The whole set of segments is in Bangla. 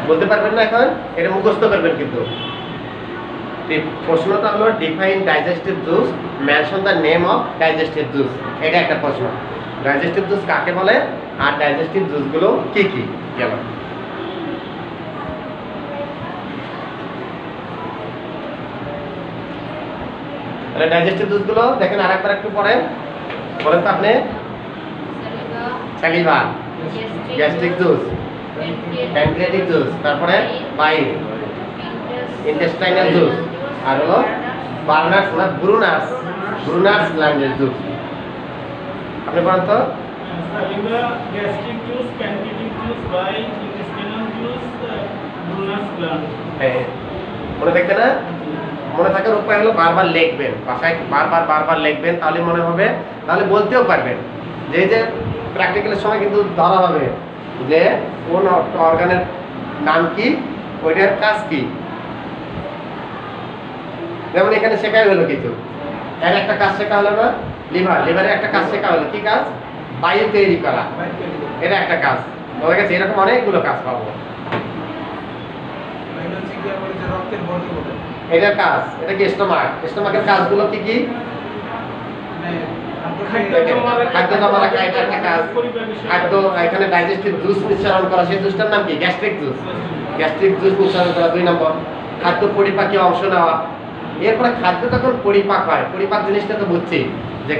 বলতে পারবেন না এখন, এটা মুখস্থ করবেন কিন্তু। প্রশ্নটা হলো define digestive juice, mention the name of digestive juice. এটা একটা প্রশ্ন, ডাইজেস্টিভ জুস কাকে বলে আর ডাইজেস্টিভ জুসগুলো কি কি। যেমন ডাইজেস্টিভ জুসগুলো দেখেন, আরেকবার একটু পড়েন, বলেন তো আপনি। স্যালিভা, গ্যাস্ট্রিক জুস, প্যানক্রিয়াটিক জুস, তারপরে বাইল, ইন্টেস্টাইনাল জুস, আর হলো বার্নার্স না ব্রুনার্স গ্ল্যান্ডের জুস। আপনি বলেন তো। স্যালিভা, গ্যাস্ট্রিক জুস, প্যানক্রিয়াটিক জুস, বাইল, ইন্টেস্টাইনাল জুস, ব্রুনার্স গ্ল্যান্ড। হ্যাঁ, মনে থাকবে না? মনে থাকার উপায় হলো বারবার লিখবেন, বাসায় বারবার লিখবেন, তাহলে মনে হবে, তাহলে বলতেও পারবেন। যে প্র্যাকটিক্যালের সময় কিন্তু ধরা হবে যে কোন অর্গানের নাম কি, ওইটার কাজ কি। যেমন এখানে শেখা হলো কিছু, এর একটা কাজ শেখা হলো না, লিভারের একটা কাজ শেখা হলো, কি কাজ? বাইল তৈরি করা, এটা একটা কাজ। বোঝা গেছে? এরকম অনেকগুলো কাজ পাবো। এটার কাজ, এটা কি স্টোমাকের কাজগুলো কি কি? খাদ্য জমা রাখা, এটা একটা কাজ। খাদ্য, এখানে ডাইজেস্টিভ জুস নিঃসরণ করা, সেই জুসটার নাম কি? গ্যাস্ট্রিক জুস নিঃসরণ করা 2 নম্বর। খাদ্য পরিপাকে অংশ নেওয়া। এরপরে খাদ্য যখন পরিপাক হয়, পরিপাক জিনিসটা তো বুঝছি যে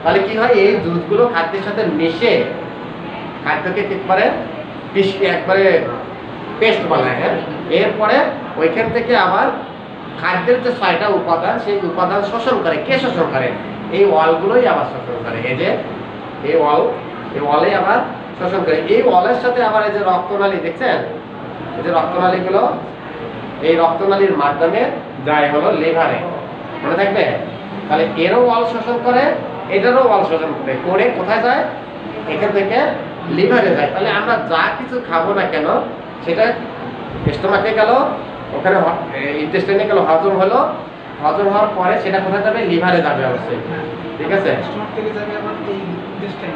তাহলে কি হয়, এই জুসগুলো খাদ্যের সাথে মিশে খাদ্যকে একবারে পেস্ট বানায়। হ্যাঁ, এরপরে ওইখান থেকে আবার খাদ্যের যে 6টা উপাদান, সেই উপাদান শোষণ করে। কে শোষণ করে? এই ওয়ালগুলোই আবার শোষণ করে। এই যে এই ওয়ালে আবার শোষণ করে। এই ওয়ালের সাথে আবার এই যে রক্তনালী দেখছেন, এই যে রক্তনালীগুলো, এই রক্তনালীর মাধ্যমে যায় হলো লিভারে। মনে থাকবে? তাহলে এরও ওয়াল শোষণ করে, এটারও ওয়াল শোষণ করে কোথায় যায়? এখান থেকে লিভারে যায়। তাহলে আমরা যা কিছু খাবো না কেন, সেটা স্টোমাকে গেল, ওখানে ইন্টেস্টাইনে গেল, হজম হলো, হজম হওয়ার পরে সেটা কোথায় যাবে? লিভারে যাবে অবশ্যই। ঠিক আছে?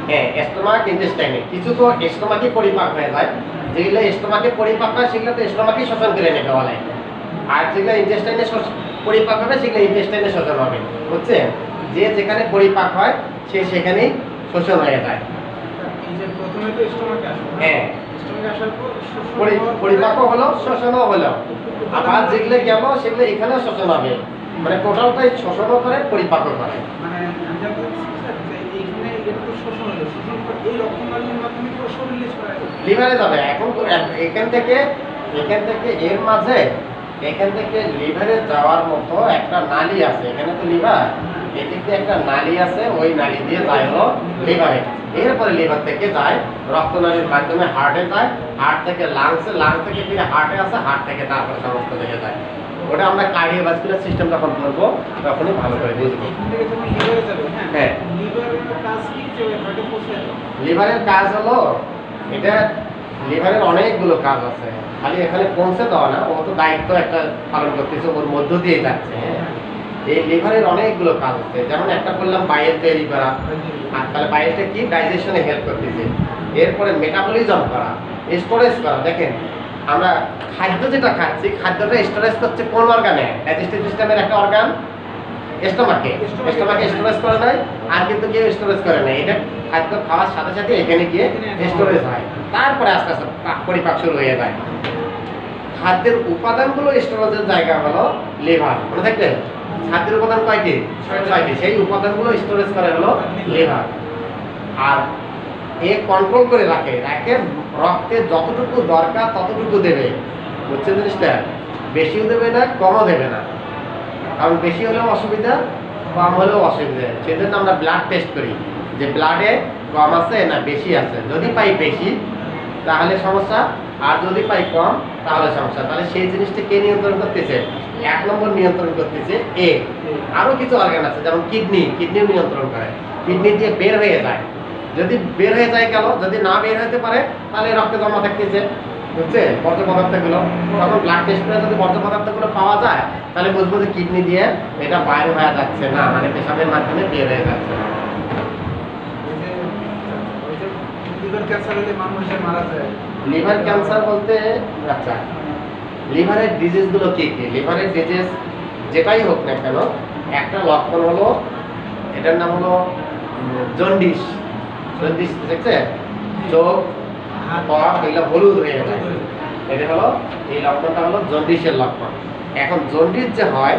হ্যাঁ, স্টোমাক, ইন্টেস্টাইনে। কিছু তো স্টোমাকে পরিপাক হয়ে যায়, যেগুলো স্টোমাকে পরিপাক হয় সেগুলো তো স্টোমাকেই শোষণ করে নেবে বলে, আর যেগুলো ইন্টেস্টাইনে পরিপাক হবে সেগুলো ইন্টেস্টাইনে শোষণ হবে। বুঝছেন? যে যেখানে পরিপাক হয় সে সেখানেই শোষণ হয়ে যায়। হ্যাঁ, পরিপাকও হলো, শোষণও হলো, আবার যেগুলো গেল সেগুলো এখানেও শোষণ হবে। মানে টোটালটাই শোষণও করে, পরিপাকও করে। লিভারে যাবে। এখন এখান থেকে এর মাঝে, এখান থেকে লিভারে যাওয়ার মতো একটা নালী আছে। এখানে তো লিভার, এদিকে একটা নালী আছে, ওই নালী দিয়ে যায় হলো লিভারে। এরপরে লিভার থেকে যায় রক্তনালীর মাধ্যমে হার্টে যায়, হার্ট থেকে লাংসে, লাংস থেকে ফিরে হার্টে আসে, হার্ট থেকে তারপরে সমস্ত দিকে যায়। ওটা আমরা কার্ডিওভাস্কুলার সিস্টেম যখন করবো তখনই ভালো করে বুঝবো। হ্যাঁ, লিভারের কাজ হলো, এটা লিভারের অনেকগুলো কাজ আছে, খালি এখানে পৌঁছে দেওয়া না, ও তো দায়িত্ব একটা পালন করতেছে, ওর মধ্য দিয়ে যাচ্ছে। হ্যাঁ, এই লিভারের অনেকগুলো কাজ আছে। যেমন একটা বললাম বাইল তৈরি করা, আর তাহলে বাইলটা কি? ডাইজেশনে হেল্প করতেছে। এরপরে মেটাবলিজম করা, স্টোরেজ করা। দেখেন আমরা খাদ্য যেটা খাচ্ছি, খাদ্যটা স্টোরেজ করছে কোন অর্গানে? ডাইজেস্টিভ সিস্টেমের একটা অর্গান স্টোমাকে স্টোরেজ করে নাই, আর কিন্তু কেউ স্টোরেজ করে নাই। এটা খাদ্য খাওয়ার সাথে সাথে এখানে গিয়ে স্টোরেজ হয়, তারপরে আস্তে আস্তে পরিপাক শুরু হয়ে যায়। খাদ্যের উপাদানগুলো স্টোরেজের জায়গা হলো লিভার। মনে থাকবে? খাদ্যের উপাদান কয়টি? 6টি। সেই উপাদানগুলো স্টোরেজ করে হলো লিভার। আর কন্ট্রোল করে রাখে রক্তে যতটুকু দরকার ততটুকু দেবে। বুঝছে জিনিসটা? বেশিও দেবে না, কমও দেবে না। কারণ বেশি হলেও অসুবিধা, কম হলেও অসুবিধা। সেজন্য আমরা ব্লাড টেস্ট করি যে ব্লাডে কম আছে না বেশি আছে। যদি পাই বেশি তাহলে সমস্যা, আর যদি পাই কম তাহলে সমস্যা। তাহলে সেই জিনিসটা কে নিয়ন্ত্রণ করতেছে? 1 নম্বর নিয়ন্ত্রণ করতেছে এ। আরও কিছু অর্গান আছে, যেমন কিডনিও নিয়ন্ত্রণ করে। কিডনি দিয়ে বের হয়ে যায়, যদি বের হয়ে যায় গেল, যদি না বের হতে পারে তাহলে রক্তে জমা থাকতেছে। বুঝছে? বর্জ্য পদার্থগুলো তখন ব্লাড টেস্ট করে যদি বর্জ্য পদার্থগুলো পাওয়া যায় তাহলে বুঝবো যে কিডনি দিয়ে এটা বাইরে হয়ে যাচ্ছে না, মানে পেশাবের মাধ্যমে বের হয়ে যাচ্ছে না। লিভার ক্যান্সার হলে মানুষ মারা যায়। লিভার ক্যান্সার বলতে আচ্ছা লিভারের ডিজিজগুলো কি কি? লিভারের ডিজিজ যেটাই হোক না কেন, একটা লক্ষণ হলো, এটার নাম হলো জন্ডিস। জন্ডিস দেখছে, চোখ পা এগুলো হলুদ হয়ে যায়, এটা হলো এই লক্ষণটা হলো জন্ডিসের লক্ষণ। এখন জন্ডিস যে হয়,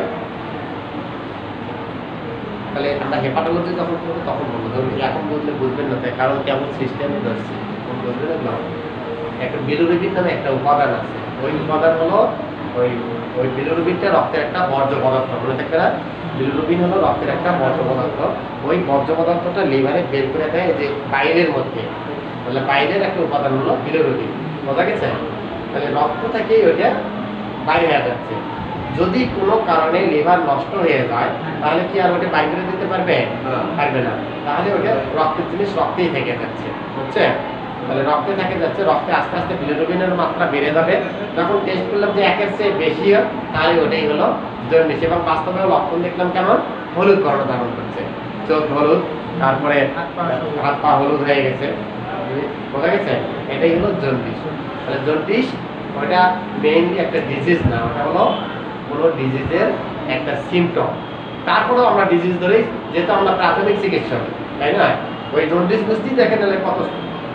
তাহলে আমরা হেপাটোলজি যখন করবো তখন বলবো, জন্ডিস এখন বললে বুঝবেন না, তাই কারণ কেমন সিস্টেমে ধরছে বুঝবেন না। একটা বিলিরুবিন নামে একটা উপাদান আছে, ওই উপাদান হলো ওই ওই বিলিরুবিনটা রক্তের একটা বর্জ্য পদার্থ, মনে থাকবে না? বিলিরুবিন হলো রক্তের একটা বর্জ্য পদার্থ, ওই বর্জ্য পদার্থটা লিভারে বের করে দেয় যে বাইলের মধ্যে, তাহলে বাইলের একটা উপাদান হলো বিলিরুবিন, বোঝা গেছে? তাহলে রক্ত থেকে ওইটা বাইরে হয়ে যাচ্ছে। যদি কোনো কারণে লিভার নষ্ট হয়ে যায় তাহলে কি আর ওটা বাইর করে দিতে পারবে? পারবে না। তাহলে ওটা রক্তের জিনিস রক্তেই থেকে যাচ্ছে, বুঝছে? তাহলে রক্তে থেকে যাচ্ছে, রক্তে আস্তে আস্তে বিলিরুবিনের মাত্রা বেড়ে যাবে। যখন টেস্ট করলাম যে একের চেয়ে বেশি হয়, তাহলে ওটাই হলো জন্ডিস। এবং বাস্তবে লক্ষণ দেখলাম কেমন? হলুদ বর্ণ ধারণ করছে, চোখ হলুদ, তারপরে হাত পা হলুদ হয়ে গেছে, বোঝা গেছে? এটাই হলো জন্ডিস। তাহলে জন্ডিস ওটা মেইনলি একটা ডিজিজ না, ওটা হলো কোনো ডিজিজের একটা সিমটম। তারপরেও আমরা ডিজিজ ধরি, যেহেতু আমরা প্রাথমিক চিকিৎসক, তাই না? ওই জন্ডিস বুঝতেই দেখে নিলে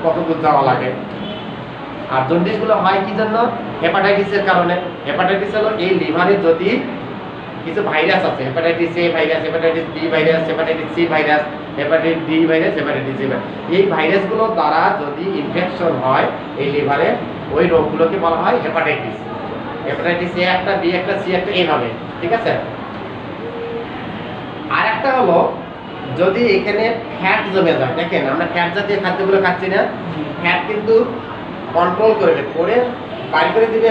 কত দূর যাওয়া লাগে। আর জন্ডিসগুলো হয় কি জন্য? হেপাটাইটিসের কারণে। হেপাটাইটিস হলো এই লিভারে যদি কিছু ভাইরাস আছে, hepatitis A virus, hepatitis B virus, hepatitis C virus, hepatitis D virus, hepatitis C virus, এই ভাইরাসগুলো দ্বারা যদি ইনফেকশন হয় এই লিভারে, ওই রোগগুলোকে বলা হয় হেপাটাইটিস। হেপাটাইটিস এ একটা, বি একটা, সি একটা, এইভাবে, ঠিক আছে? আর একটা হলো যদি এখানে ফ্যাট জমে যায়, দেখেন আমরা ফ্যাট জাতীয় খাদ্যগুলো খাচ্ছি না, ফ্যাট কিন্তু কন্ট্রোল করবে, করে বাইর করে দিবে,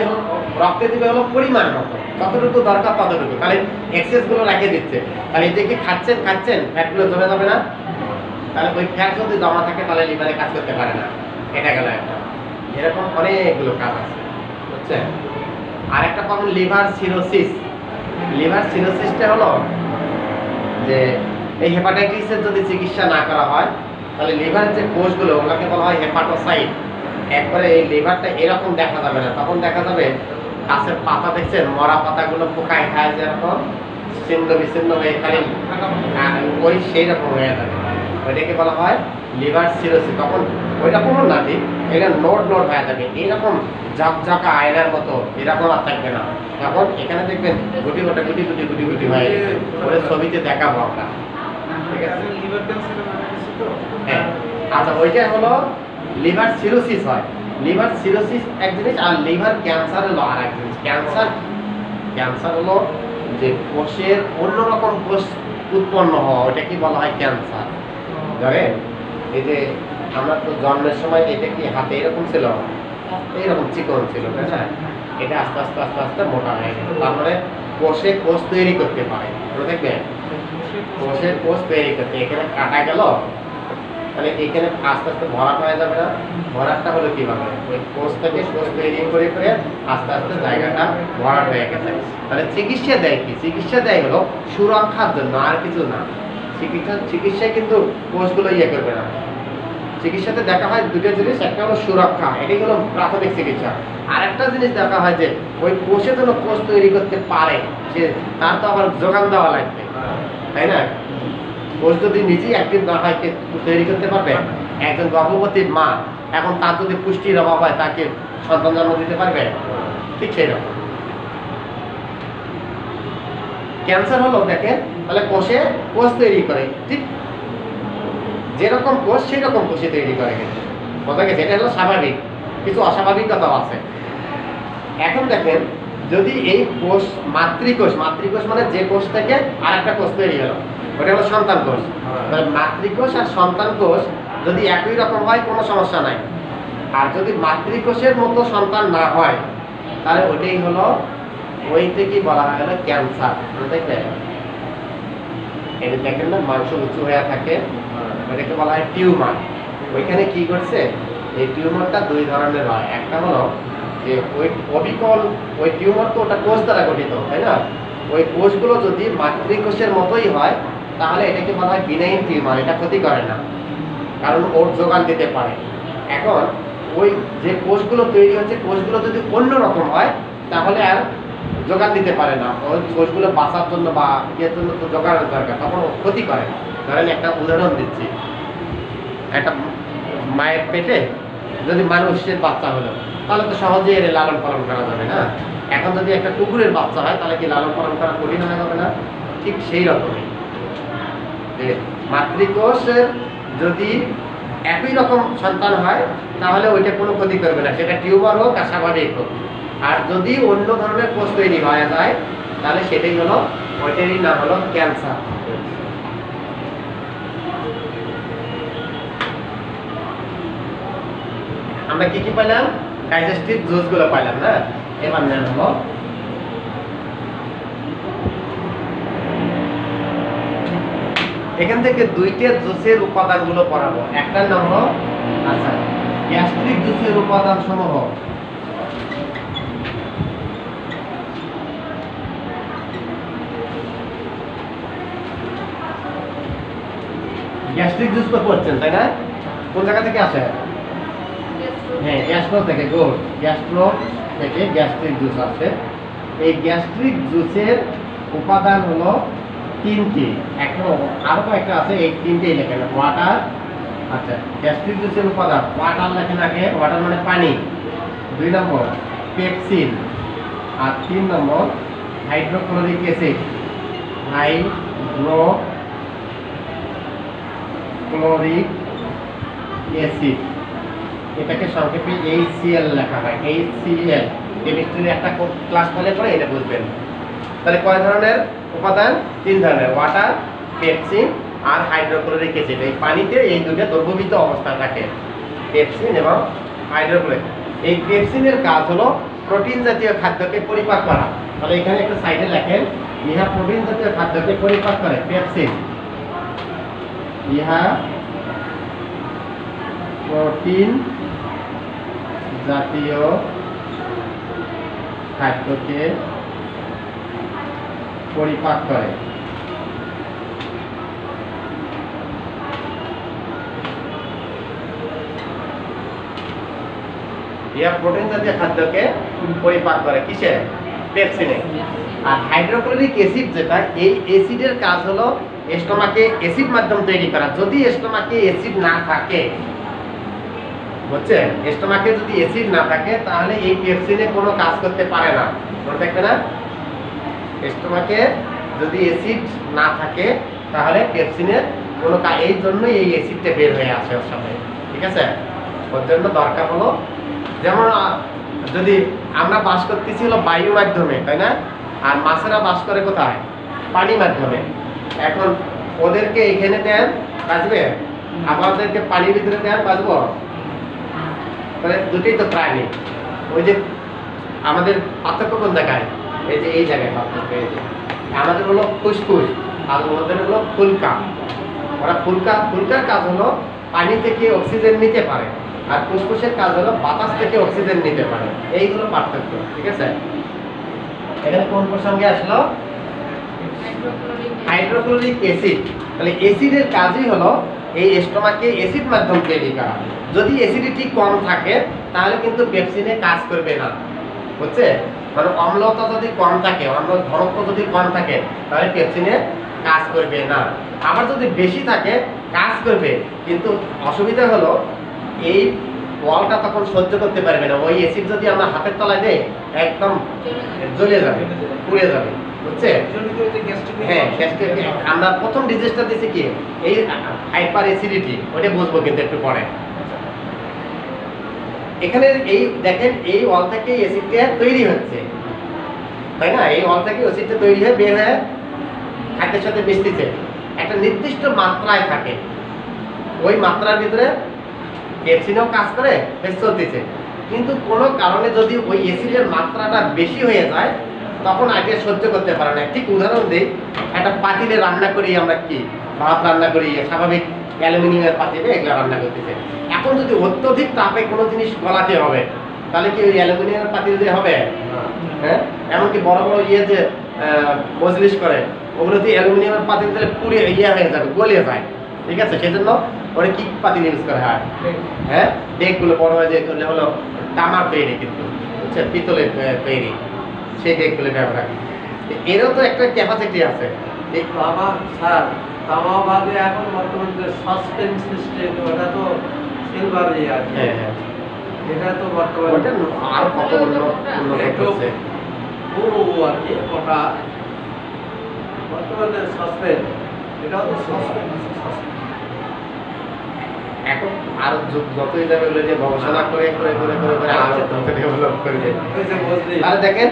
রক্তে দিবে হলো পরিমাণ মতো, যতটুকু দরকার ততটুকু। তাহলে এক্সেসগুলো রেখে দিচ্ছে, তাহলে এদিকে খাচ্ছেন ফ্যাটগুলো জমে যাবে না? তাহলে ওই ফ্যাট যদি জমা থাকে তাহলে লিভারে কাজ করতে পারে না, এটা গেল একটা। এরকম অনেকগুলো কাজ আছে, বুঝছেন? আর একটা পাবেন লিভার সিরোসিস। লিভার সিরোসিসটা হলো যে এই হেপাটাইটিসের যদি চিকিৎসা না করা হয় তাহলে লিভারের যে কোষগুলো ওগুলোকে বলা হয় হেপাটোসাইট। একবারে এই লিভারটা এরকম দেখা যাবে না, তখন দেখা যাবে গাছের পাতা দেখছেন, মরা পাতাগুলো পোকায় খায় যেরকম ছিন্ন বিচ্ছিন্ন হয়ে খালি ওই সেই রকম হয়ে যাবে, ওইটাকে বলা হয় লিভার সিরোসিস। তখন ওইটা কোনো না, ঠিক এটা নোট হয়ে যাবে, এইরকম ঝকঝকা আয়নার মতো, এরকম আর থাকবে না। তখন এখানে দেখবেন গুটি গুটি হয়ে গেছে, ওই ছবিতে দেখাবো আমরা, ঠিক আছে? হ্যাঁ, আচ্ছা, ওইটা হলো লিভার সিরোসিস হয়। লিভার সিরোসিস এক জিনিস, আর লিভার ক্যান্সার হলো আর এক জিনিস। ক্যান্সার হলো যে কোষের অন্যরকম কোষ উৎপন্ন হওয়া, ওটা কি বলা হয়? ক্যান্সার। ধরেন এই যে আমরা তো জন্মের সময় এটা কি হাতে এরকম ছিল, এইরকম চিকন ছিল, হ্যাঁ, এটা আস্তে আস্তে আস্তে আস্তে মোটা হয়ে গেছে। তারপরে কোষে কোষ তৈরি করতে পারে, দেখবেন কোষের কোষ তৈরি করতে, এখানে কাটা গেল, তাহলে এখানে আস্তে আস্তে ভরাট হয়ে যাবে না? ভরাটটা হলো কিভাবে? ওই কোষ থেকে কোষ তৈরি করে করে আস্তে আস্তে জায়গাটা ভরাট হয়ে গেছে। তাহলে চিকিৎসা দেয় কি? চিকিৎসা দেয় হলো সুরক্ষার জন্য, আর কিছু না। চিকিৎসায় কিন্তু কোষগুলো ইয়ে করবে না। চিকিৎসাতে দেখা হয় দুটো জিনিস, একটা হলো সুরক্ষা, এটাই হলো প্রাথমিক চিকিৎসা। আর একটা জিনিস দেখা হয় যে ওই কোষে যেন কোষ তৈরি করতে পারে, সে তার তো আবার যোগান দেওয়া লাগবে, তাই না? কোষ যদি নিজেই একদিন না হয় তৈরি করতে পারবে? একজন গর্ভবতী মা এখন তার যদি পুষ্টির অভাব হয়, তাকে সন্তান জন্ম দিতে পারবে? ঠিক সেই রকম ক্যান্সার হলো, দেখেন, তাহলে কোষে কোষ তৈরি করে, ঠিক যেরকম কোষ সেই রকম কোষে তৈরি করে গেছে, বোঝা গেছে? এটা হলো স্বাভাবিক, কিছু অস্বাভাবিকতাও আছে। এখন দেখেন, যদি এই কোষ মাতৃকোষ মানে যে কোষ থেকে আর একটা কোষ তৈরি হলো, ওটা হলো সন্তান কোষ। মাতৃকোষ আর সন্তান কোষ যদি একই রকম হয় কোনো সমস্যা নাই, আর যদি মাতৃকোষের মতো সন্তান না হয় তাহলে ওইটাই হলো, ওইটাকে বলা হয় হলো ক্যান্সার। দেখবেন এটা দেখেন না, মাংস উঁচু হয়ে থাকে, ওইটাকে বলা হয় টিউমার। ওইখানে কি করছে, এই টিউমারটা দুই ধরনের হয়। একটা হলো যে ওই অবিকল, ওই টিউমার তো ওটা কোষ দ্বারা গঠিত, তাই না? ওই কোষগুলো যদি মাতৃকোষের মতোই হয় তাহলে এটাকে বলা হয় বিনাইন টিউমার, এটা ক্ষতি করে না, কারণ ওর যোগান দিতে পারে। এখন ওই যে কোষগুলো তৈরি হচ্ছে কোষগুলো যদি অন্য রকম হয় তাহলে আর যোগান দিতে পারে না, ওই কোষগুলো বাঁচার জন্য বা ইয়ের জন্য তো যোগানের দরকার, তখন ও ক্ষতি করে। ধরেন একটা উদাহরণ দিচ্ছি, একটা মায়ের পেটে যদি মানুষের বাচ্চা হলো তাহলে তো সহজে এর লালন পালন করা যাবে না। এখন যদি একটা কুকুরের বাচ্চা হয় তাহলে কি লালন পালন করা কঠিন হয়ে যাবে না? ঠিক সেই রকমই যে মাতৃকোষের যদি একই রকম সন্তান হয় তাহলে ওইটা কোনো ক্ষতি করবে না, সেটা টিউমার হোক আর স্বাভাবিক হোক। আর যদি অন্য ধরনের কোষ তৈরি হয়ে যায় তাহলে সেটাই হলো, ওইটারই নাম হলো ক্যান্সার। আমরা কি কি পাইলাম? ডাইজেস্টিভ জুস গুলো পাইলাম না। এবার নেন হলো এখান থেকে দুইটা জুসের উপাদানগুলো পড়াবো। একটার নাম হলো আচ্ছা গ্যাস্ট্রিক জুসের উপাদান সমূহ। গ্যাস্ট্রিক জুস তো পড়ছেন তাই না? কোন জায়গা থেকে আসে? হ্যাঁ, গ্যাস্ট্রো থেকে। গুড, গ্যাস্ট্রো থেকে গ্যাস্ট্রিক জুস আছে। এই গ্যাস্ট্রিক জুসের উপাদান হলো তিনটি, এখন আরো কয়েকটা আছে, এই তিনটেই লেখেন। ওয়াটার, আচ্ছা গ্যাস্ট্রিক জুসের উপাদান ওয়াটার লেখেন আগে, ওয়াটার মানে পানি। 2 নম্বর পেপসিন, আর 3 নম্বর হাইড্রোক্লোরিক অ্যাসিড। হাইড্রোক্লোরিক অ্যাসিড, এটাকে সংক্ষেপে HCl লেখা হয়। HCl কেমিস্ট্রির একটা ক্লাস ফলে পরে এটা বুঝবেন। তাহলে কয় ধরনের উপাদান? 3 ধরনের, ওয়াটার, পেপসিন আর হাইড্রোক্লোরিক অ্যাসিড। এই পানিতে এই দুটো দ্রবীভূত অবস্থায় থাকে, পেপসিন এবং হাইড্রোক্লোরিক। এই পেপসিনের কাজ হলো প্রোটিন জাতীয় খাদ্যকে পরিপাক করা। তাহলে এখানে একটা সাইডে লেখেন, ইহা প্রোটিন জাতীয় খাদ্যকে পরিপাক করে। পেপসিন ইহা প্রোটিন জাতীয় খাদ্যকে পরিপাক করে। ইহা প্রোটিন জাতীয় খাদ্যকে পরিপাক করে কিসে? পেপসিনে। আর হাইড্রোক্লোরিক অ্যাসিড যেটা, এই অ্যাসিডের কাজ হলো স্টোমাকে অ্যাসিড মাধ্যম তৈরি করা। যদি স্টোমাকে অ্যাসিড না থাকে, বুঝছেন, স্টোমাকে যদি অ্যাসিড না থাকে তাহলে এই পেপসিনে কোনো কাজ করতে পারে না। মনে থাকবে না? স্টোমাকে যদি অ্যাসিড না থাকে তাহলে পেপসিনের কোনো কাজ, এই জন্যই এই অ্যাসিডটা বের হয়ে আসে ওর সাথে, ঠিক আছে? ওর জন্য দরকার হলো, যেমন যদি আমরা বাস করতেছি হলো বায়ু মাধ্যমে, তাই না? আর মাছেরা বাস করে কোথায়? পানি মাধ্যমে। এখন ওদেরকে এখানে দেন, বাঁচবে? আমাদেরকে পানির ভিতরে দেন, বাঁচবো? তাহলে দুটোই তো প্রাণী। ওই যে আমাদের পার্থক্য কোন জায়গায়? এই যে এই জায়গায় পার্থক্য। এই যে আমাদের হলো ফুসফুস আর ওদের হলো ফুলকা। ওরা ফুলকার কাজ হলো পানি থেকে অক্সিজেন নিতে পারে, আর ফুসফুসের কাজ হলো বাতাস থেকে অক্সিজেন নিতে পারে। এইগুলো পার্থক্য, ঠিক আছে? এখানে কোন প্রসঙ্গে আসলো? Hydrochloric acid. তাহলে অ্যাসিডের কাজই হলো এই স্টোমাকে অ্যাসিড মাধ্যম তৈরি করা। যদি অ্যাসিডিটি কম থাকে তাহলে কিন্তু পেপসিনে কাজ করবে না, বুঝছে? মানে অম্লতা যদি কম থাকে, অম্ল ঘনত্ব যদি কম থাকে তাহলে পেপসিনে কাজ করবে না। আবার যদি বেশি থাকে কাজ করবে, কিন্তু অসুবিধা হলো এই ওয়ালটা তখন সহ্য করতে পারবে না। ওই অ্যাসিড যদি আমরা হাতের তলায় দেই একদম জ্বলে যাবে, পুড়ে যাবে, বুঝছে? হ্যাঁ, আমরা প্রথম ডিজিজটা দিছি কি? এই হাইপার অ্যাসিডিটি, ওটা বুঝবো কিন্তু একটু পরে। এখানে এই দেখেন, এই ওয়াল থেকে অ্যাসিডটা তৈরি হচ্ছে, তাই না? এই ওয়াল থেকে অ্যাসিডটা তৈরি হয়ে বের হয়ে খাদ্যের সাথে মিশতেছে, একটা নির্দিষ্ট মাত্রায় থাকে। ওই মাত্রার ভিতরে পেপসিনও কাজ করে, বেশ চলতেছে। কিন্তু কোনো কারণে যদি ওই অ্যাসিডের মাত্রাটা বেশি হয়ে যায় তখন আগে সহ্য করতে পারে না। ঠিক উদাহরণ দিই, একটা পাতিলে রান্না করি আমরা, কি ভাত রান্না করি, স্বাভাবিক অ্যালুমিনিয়ামের পাতিলে এগুলো রান্না করতেছে। এখন যদি অত্যধিক তাপে কোনো জিনিস গলাতে হবে তাহলে কি ওই অ্যালুমিনিয়ামের পাতিল দিয়ে হবে? হ্যাঁ, এমনকি বড় বড় যে মজলিস করে ওগুলো দিয়ে অ্যালুমিনিয়ামের পাতিল দিলে পুড়ে হয়ে যাবে, গলে যায়। ঠিক আছে, সেজন্য ওরা কি পাতিল ইউজ করা হয়, হ্যাঁ ডেকগুলো বড় হয় যে হলো তামার তৈরি, কিন্তু বুঝছেন, পিতলের তৈরি, সেই ডেকগুলো ব্যবহার হয়। এরও তো একটা ক্যাপাসিটি আছে। তামা স্যার, তামা বাদে এখন বর্তমানে যে সাসপেন্স সিস্টেম, ওটা তো সিলভারই আর কি। হ্যাঁ হ্যাঁ, এটা তো বর্তমানে ওটা আরো কত উন্নত করছে। পুরো আর কি ওটা বর্তমানে সাসপেন্স, এটাও তো সাসপেন্স। এখন আরো যতই যাবে ওগুলো নিয়ে গবেষণা করে করে করে করে করে আরো ডেভেলপ করবে। তাহলে দেখেন,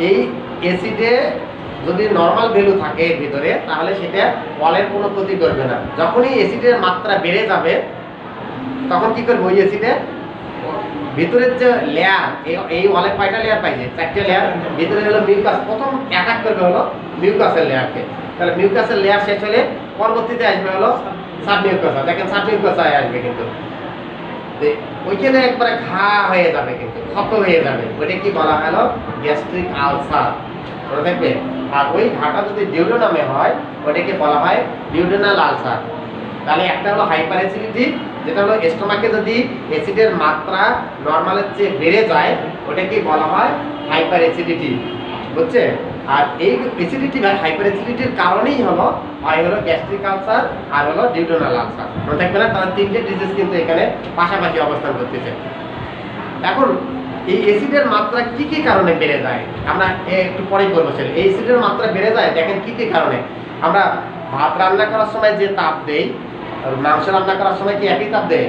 এই এসিডে যদি নরমাল ভ্যালু থাকে এর ভিতরে, তাহলে সেটা ওয়ালের কোনো ক্ষতি করবে না। যখনই এসিডের মাত্রা বেড়ে যাবে, তখন কি করবে, ওই এসিডে ভিতরের যে লেয়ার, এই ওয়ালে কয়টা লেয়ার পাইছে, 4টে লেয়ার, ভিতরে হলো মিউকাস, প্রথম অ্যাটাক করবে হলো মিউকাসের লেয়ারকে। তাহলে মিউকাসের লেয়ার শেষ হলে পরবর্তীতে আসবে হলো সাবমিউকাসা। দেখেন সাবমিউকাসায় আসবে, কিন্তু ওইখানে একবারে ঘা হয়ে যাবে, কিন্তু ক্ষত হয়ে যাবে। ওইটা কি বলা হলো, গ্যাস্ট্রিক আলসার, মনে থাকবে। আর ওই ঘাটা যদি ডিউডেনামে হয়, ওটাকে বলা হয় ডিউডেনাল আলসার। তাহলে একটা হলো হাইপার অ্যাসিডিটি, যেটা হলো স্টোমাকে যদি অ্যাসিডের মাত্রা নরমালের চেয়ে বেড়ে যায়, ওটাকে বলা হয় হাইপার অ্যাসিডিটি, বুঝছে। আর এই অ্যাসিডিটি বা হাইপার অ্যাসিডিটির কারণেই হলো হয় হলো গ্যাস্ট্রিক আলসার আর হলো ডিউডেনাল আলসার, মনে থাকবে না। তাহলে তিনটে ডিজিজ কিন্তু এখানে পাশাপাশি অবস্থান করতেছে। এখন এই অ্যাসিডের মাত্রা কি কি কারণে বেড়ে যায়, আমরা একটু পরেই বলবো। এই অ্যাসিডের মাত্রা বেড়ে যায়, দেখেন কি কি কারণে। আমরা ভাত রান্না করার সময় যে তাপ দেই, আর মাংস রান্না করার সময় কি একই তাপ দেয়?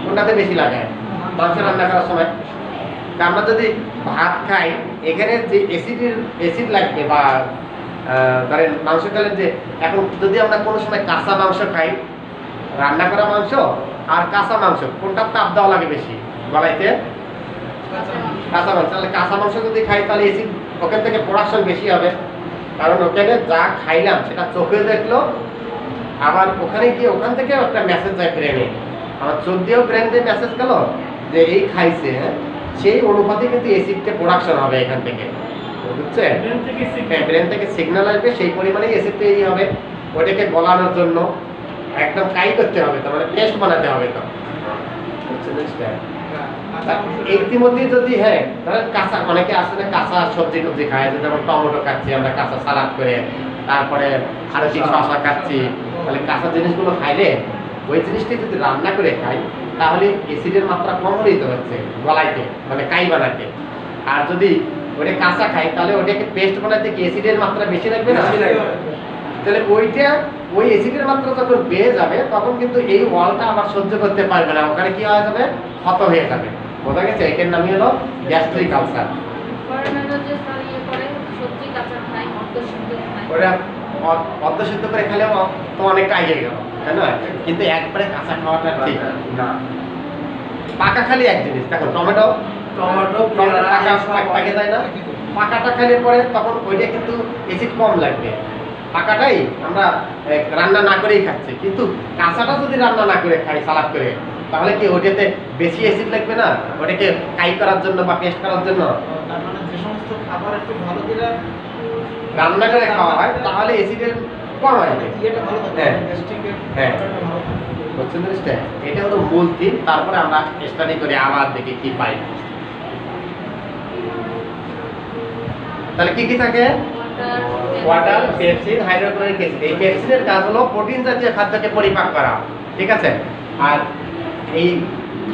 কোনটাতে বেশি লাগে? মাংস রান্না করার সময়। তা আমরা যদি ভাত খাই, এখানে যে অ্যাসিড লাগবে, বা ধরেন মাংস খেলে যে, এখন যদি আমরা কোনো সময় কাঁচা মাংস খাই, রান্না করা মাংস আর কাঁচা মাংস, কোনটার তাপ দেওয়া লাগে বেশি গলাইতে? কাঁচা মাংস। তাহলে কাঁচা মাংস যদি খাই, তাহলে অ্যাসিড ওখান থেকে প্রোডাকশন বেশি হবে, কারণ ওখানে যা খাইলাম সেটা চোখে দেখলো, আবার ওখানে গিয়ে ওখান থেকে একটা মেসেজ যায় ব্রেনে, আমার চোখ দিয়েও ব্রেন দিয়ে মেসেজ গেল যে এই খাইছে, সেই অনুপাতে কিন্তু অ্যাসিডটা প্রোডাকশন হবে এখান থেকে, বুঝছেন? হ্যাঁ, ব্রেন থেকে সিগন্যাল আসবে, সেই পরিমাণেই অ্যাসিড তৈরি হবে। ওটাকে গলানোর জন্য একদম কাই করতে হবে, তো মানে পেস্ট বানাতে হবে। তো ইতিমধ্যে যদি হ্যাঁ ধরেন কাঁচা, অনেকে আছে না কাঁচা সবজি টবজি খায়, যেমন টমেটো খাচ্ছি আমরা কাঁচা সালাদ করে, তারপরে আরো কি শসা খাচ্ছি, তাহলে কাঁচা জিনিসগুলো খাইলে ওই জিনিসটি যদি রান্না করে খাই, তাহলে অ্যাসিডের মাত্রা কম হইতে হচ্ছে গলাইতে, মানে কাই বানাতে। আর যদি ওটা কাঁচা খাই, তাহলে ওটাকে পেস্ট বানাতে কি অ্যাসিডের মাত্রা বেশি লাগবে না? তাহলে ওইটা ওই অ্যাসিডের মাত্রা যখন বেড়ে যাবে, তখন কিন্তু এই ওয়ালটা আবার সহ্য করতে পারবে না, ওখানে কি হয়ে যাবে, ক্ষত হয়ে যাবে। বোঝা গেছে? এটার নামই হলো গ্যাস্ট্রিক আলসার। ওটা অর্ধসিদ্ধ করে খেলেও তো অনেকটা আগে গেল, তাই না? কিন্তু একবারে কাঁচা খাওয়াটা ঠিক না। পাকা খালি এক জিনিস, দেখো টমেটো পাকে যায় না, পাকাটা খেলে পরে তখন ওইটা কিন্তু অ্যাসিড কম লাগবে। পাকাটাই আমরা রান্না না করেই খাচ্ছি, কিন্তু কাঁচাটা যদি রান্না না করে খাই সালাদ করে, তাহলে কি ওটাতে বেশি অ্যাসিড লাগবে না, ওটাকে কাই করার জন্য বা পেস্ট করার জন্য? তার মানে যে সমস্ত খাবার একটু ভালো করে রান্না করে খাওয়া হয়, তাহলে অ্যাসিডের কম আসবে। ইয়েটা ভালো থাকে, হ্যাঁ। গ্যাস্ট্রিকের হ্যাঁ। ব্যাপারটা ভালো থাকে। বুঝছেন জিনিসটা? এটা হলো মূল থিম। তারপরে আমরা স্টাডি করে আবার দেখি কি পাই। তাহলে কি কি থাকে? Water, pepsin, hydrochloric acid. এই পেপসিনের কাজ হলো প্রোটিন জাতীয় খাদ্যকে পরিপাক করা, ঠিক আছে? আর এই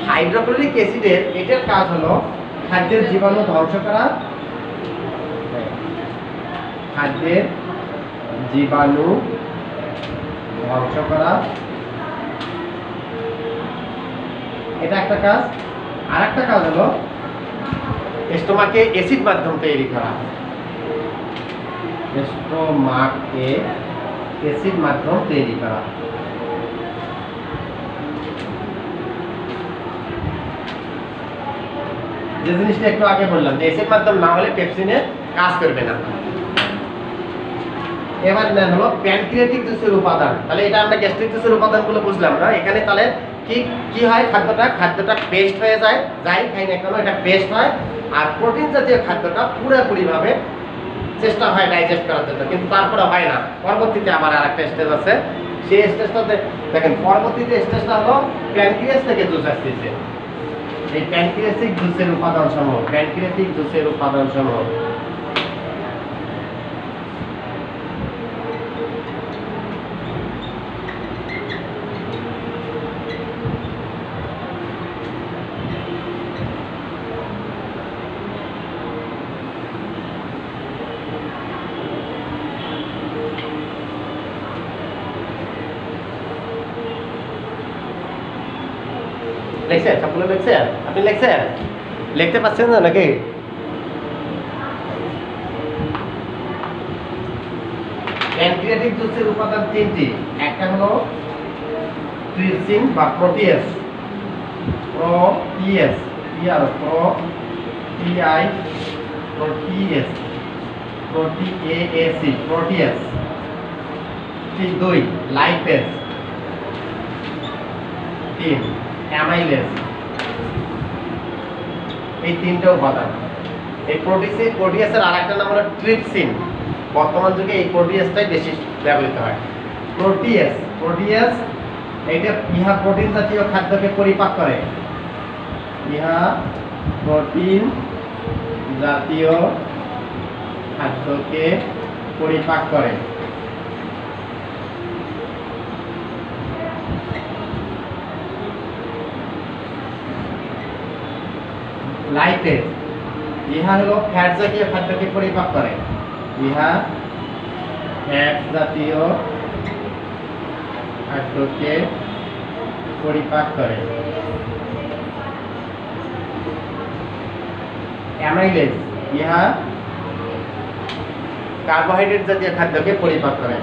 হাইড্রোক্লোরিক অ্যাসিডের এটার কাজ হলো খাদ্যের জীবাণু ধ্বংস করা, খাদ্যের জীবাণু ধ্বংস করা, এটা একটা কাজ। আর একটা কাজ হলো স্টোমাকে অ্যাসিড মাধ্যম তৈরি করা, স্টোমাকে অ্যাসিড মাধ্যম তৈরি করা। যে জিনিসটা একটু আগে বললাম যে অ্যাসিড মাধ্যম না হলে পেপসিনে কাজ করবে না। এবার নেন হলো প্যানক্রিয়াটিক জুসের উপাদান। তাহলে এটা আমরা গ্যাস্ট্রিক জুসের উপাদানগুলো বুঝলাম না। এখানে তাহলে কি কি হয়, খাদ্যটা পেস্ট হয়ে যায়, যাই খাই না কেন এটা পেস্ট হয়। আর প্রোটিন জাতীয় খাদ্যটা পুরোপুরিভাবে চেষ্টা হয় ডাইজেস্ট করার জন্য, কিন্তু তারপরে হয় না। পরবর্তীতে আবার আরেকটা স্টেজ আছে, সেই স্টেজটাতে দেখেন পরবর্তীতে স্টেজটা হলো প্যানক্রিয়াস থেকে জুস আসতেছে। এই প্যানক্রিয়াটিক জুসের উপাদান সমূহ, প্যানক্রিয়াটিক জুসের উপাদান সমূহ লিখছেন? সবগুলো লিখছেন? আপনি লিখছেন? লিখতে পারছেন না নাকি? প্যানক্রিয়াটিক জুসের উপাদান তিনটি। একটা হলো ট্রিপসিন বা প্রোটিয়াস, প্রোটিয়াস প্রোটিয়াস প্রোটিএএসি প্রোটিয়াস। দুই লাইপেজ, তিন অ্যামাইলেজ। এই তিনটা উপাদান। এই প্রোটিয়াসের আরেকটা নাম হলো ট্রিপসিন। বর্তমান যুগে এই প্রোটিয়াসটাই বেশি ব্যবহৃত হয়। প্রোটিয়াস এইটা ইহা প্রোটিন জাতীয় খাদ্যকে পরিপাক করে। ইহা প্রোটিন জাতীয় খাদ্যকে পরিপাক করে। লাইপেজ ইহা হলো ফ্যাট জাতীয় খাদ্যকে পরিপাক করে। ইহা ফ্যাট জাতীয় খাদ্যকে পরিপাক করে। অ্যামাইলেজ ইহা কার্বোহাইড্রেট জাতীয় খাদ্যকে পরিপাক করে।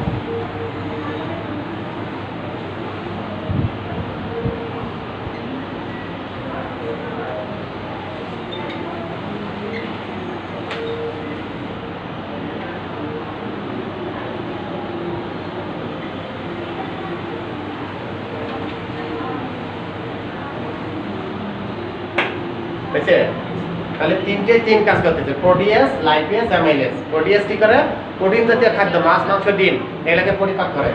বুঝছে? তাহলে তিন কাজ করতেছে, প্রোটিয়াস, লাইপেজ, অ্যামাইলেজ। প্রোটিয়াস কি করে? প্রোটিন জাতীয় খাদ্য, মাছ, মাংস, ডিম এগুলোকে পরিপাক করে।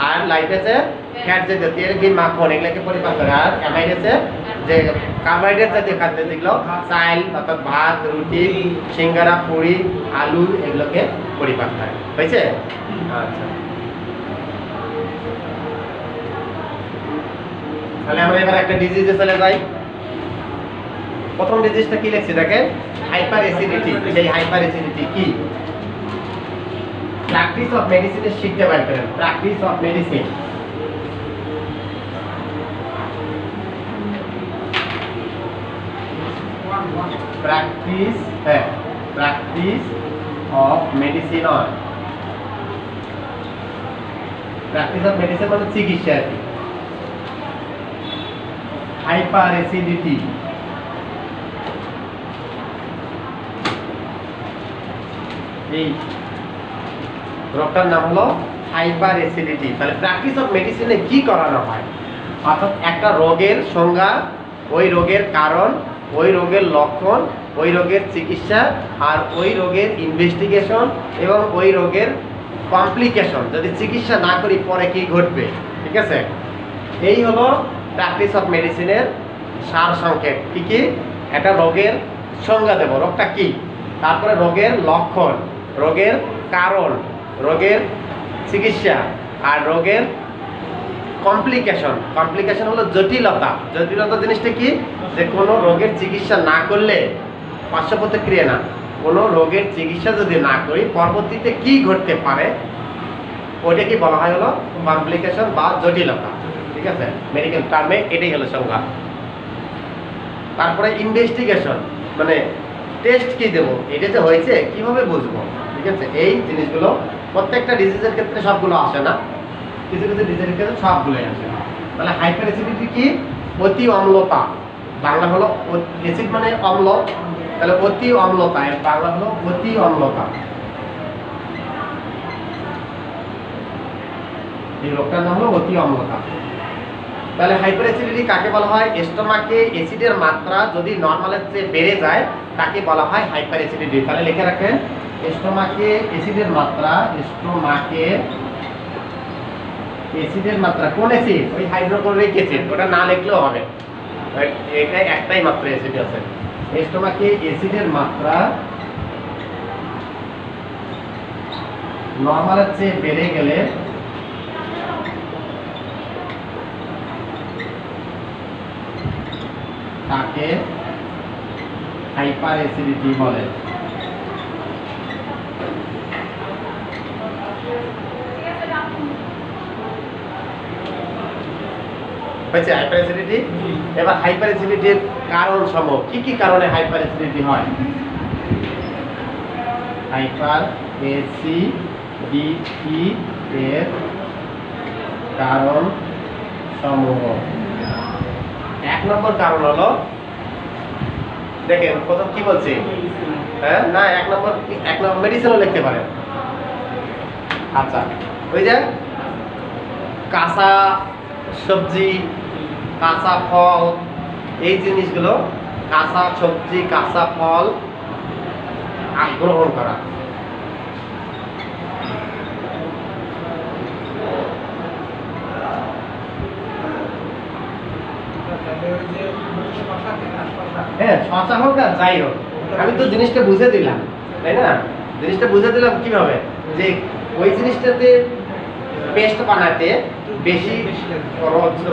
আর লাইপেজে ফ্যাট জাতীয় তেল, ঘি, মাখন এগুলোকে পরিপাক করে। আর অ্যামাইলেজে যে কার্বোহাইড্রেট জাতীয় খাদ্য, যেগুলো চাল অর্থাৎ ভাত, রুটি, সিঙ্গারা, পুরি, আলু এগুলোকে পরিপাক করে। বুঝছে? আচ্ছা, তাহলে আমরা এবার একটা ডিজিজে চলে যাই। প্রথম ডিজিজটা কি লিখছি দেখেন, হাইপার অ্যাসিডিটি। সেই হাইপার অ্যাসিডিটি কি? প্র্যাকটিস অফ মেডিসিনের শিখতে পারেন। Practice of medicine, practice of medicine. Practice of medicine মানে চিকিৎসা। হাইপার অ্যাসিডিটি এই রোগটার নাম হলো হাইপার অ্যাসিডিটি। তাহলে প্র্যাকটিস অফ মেডিসিনে কি করানো হয়? অর্থাৎ একটা রোগের সংজ্ঞা, ওই রোগের কারণ, ওই রোগের লক্ষণ, ওই রোগের চিকিৎসা, আর ওই রোগের ইনভেস্টিগেশন এবং ওই রোগের কমপ্লিকেশন। যদি চিকিৎসা না করি পরে কি ঘটবে, ঠিক আছে? এই হলো প্র্যাকটিস অফ মেডিসিনের সার সংক্ষেপ। কি কি? একটা রোগের সংজ্ঞা দেব, রোগটা কি, তারপরে রোগের লক্ষণ, রোগের কারণ, রোগের চিকিৎসা, আর রোগের কমপ্লিকেশন। কমপ্লিকেশন হলো জটিলতা। জটিলতা জিনিসটা কি? যে কোনো রোগের চিকিৎসা না করলে, পার্শ্ব প্রতিক্রিয়া না, কোনো রোগের চিকিৎসা যদি না করি পরবর্তীতে কি ঘটতে পারে, ওইটা কি বলা হয় হলো কমপ্লিকেশন বা জটিলতা। ঠিক আছে, মেডিকেল টার্মে এটাই হলো সংজ্ঞা। তারপরে ইনভেস্টিগেশন মানে টেস্ট কি দেবো, এটা যে হয়েছে কিভাবে বুঝবো, ঠিক আছে? এই জিনিসগুলো প্রত্যেকটা ডিজিজের ক্ষেত্রে সবগুলো আসে না, কিছু কিছু ডিজিজের ক্ষেত্রে সবগুলোই আসে। তাহলে হাইপার অ্যাসিডিটি কি? অতি অম্লতা। বাংলা হলো অ্যাসিড মানে অম্ল, তাহলে অতি অম্লতা, এর বাংলা হলো অতি অম্লতা। এই রোগটার নাম হলো অতি অম্লতা। তাহলে হাইপার অ্যাসিডিটি কাকে বলা হয়? স্টোমাকে অ্যাসিডের মাত্রা যদি নরমালের চেয়ে বেড়ে যায় তাকে বলা হয় হাইপার অ্যাসিডিটি। তাহলে লিখে রাখেন, স্টোমাকে অ্যাসিডের মাত্রা, স্টোমাকে অ্যাসিডের মাত্রা কোন অ্যাসিড? ওই হাইড্রোক্লোরিক অ্যাসিড, ওটা না লিখলেও হবে। এটাই একটাই মাত্রা অ্যাসিড আছে। স্টোমাকে অ্যাসিডের মাত্রা নরমালের চেয়ে বেড়ে গেলে তাকে হাইপার অ্যাসিডিটি বলে। হয়েছে হাইপার অ্যাসিডিটি। এবার হাইপার অ্যাসিডিটির কারণ সমূহ কি কি কারণে হাইপার অ্যাসিডিটি হয়? হাইপার অ্যাসিডিটি এর কারণ সমূহ। 1 নম্বর কারণ হলো, দেখেন প্রথম কি বলছি, হ্যাঁ না 1 নম্বর মেডিসিনও লিখতে পারেন। আচ্ছা, ওই যে কাঁচা সবজি, কাঁচা ফল, এই জিনিসগুলো, কাঁচা সবজি, কাঁচা ফল গ্রহণ করা। হ্যাঁ, শশা হোক আর যাই হোক, আমি তো জিনিসটা বুঝে দিলাম, তাই না? জিনিসটা বুঝে দিলাম কিভাবে, যে ওই জিনিসটাতে পেস্ট বানাতে বেশি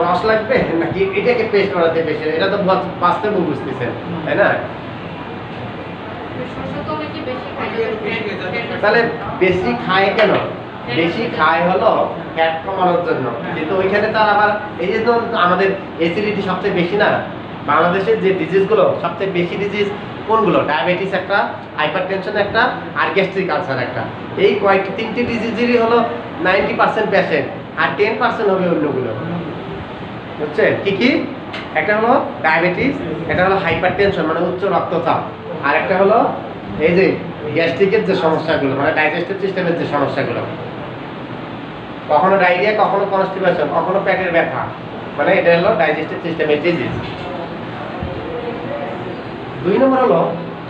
রস লাগবে নাকি এটাকে পেস্ট বানাতে বেশি, এটা তো বাস্তবে বুঝতেছেন, তাই না? তাহলে বেশি খায় কেন? বেশি খায় হলো ফ্যাট কমানোর জন্য, কিন্তু ওইখানে তার আবার এই যে তো আমাদের অ্যাসিডিটি সবচেয়ে বেশি না বাংলাদেশের, যে ডিজিজগুলো সবচেয়ে বেশি ডিজিজ কোনগুলো? ডায়াবেটিস একটা, হাইপারটেনশন একটা, আর গ্যাস্ট্রিক আলসার একটা। এই কয়েকটি 3টি ডিজিজেরই হলো 90% পেশেন্ট, আর 10% হবে অন্যগুলো। বুঝছেন কি কি? একটা হলো ডায়াবেটিস, একটা হলো হাইপারটেনশন মানে উচ্চ রক্তচাপ, আর একটা হলো এই যে গ্যাস্ট্রিকের যে সমস্যাগুলো মানে ডাইজেস্টিভ সিস্টেমের যে সমস্যাগুলো, কখনো ডায়রিয়া, কখনো কনস্টিপেশন, কখনো পেটের ব্যথা, মানে এটা হলো ডাইজেস্টিভ সিস্টেমের ডিজিজ। 2 নম্বর হলো